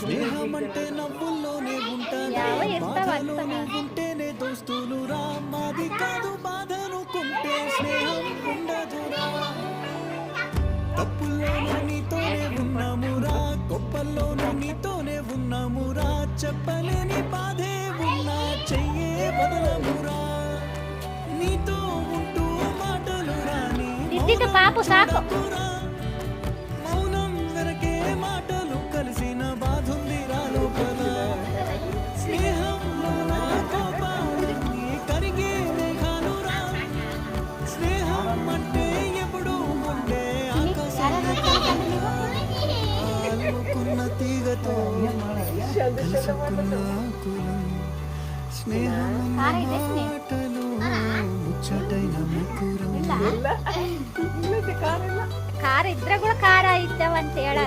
స్నేహమంటే నవ్వుల్లోనే ఉంటారా, బాధలోనూ ఉంటేనే దోస్తులు రా, మాది కాదు బాధనుకుంటే స్నేహం ఉండదురా. తప్పుల్లోనూ నీతోనే ఉన్నామురా, గొప్పల్లోనూ నీతోనే ఉన్నామురా, చెప్పలేని బాధే ఉన్నా చెయ్యే బదలమురా. నీతో ఉంటూ మాటలు రాని మౌనం వెనకే మాటలు కలిసిన బాధుందిరా లోపల. స్నేహంలో నా కోపాలన్నీ కరిగే మేఘాలురా, స్నేహం అంటే ఎప్పుడు ఉండే ఆకాశం తీగతో కలుసుకున్న కులం. స్నేహం మాటలు ముచ్చటైన ముగ్గురం. కారు ఇద్దరు కూడా కారా ఇద్దామని తేడా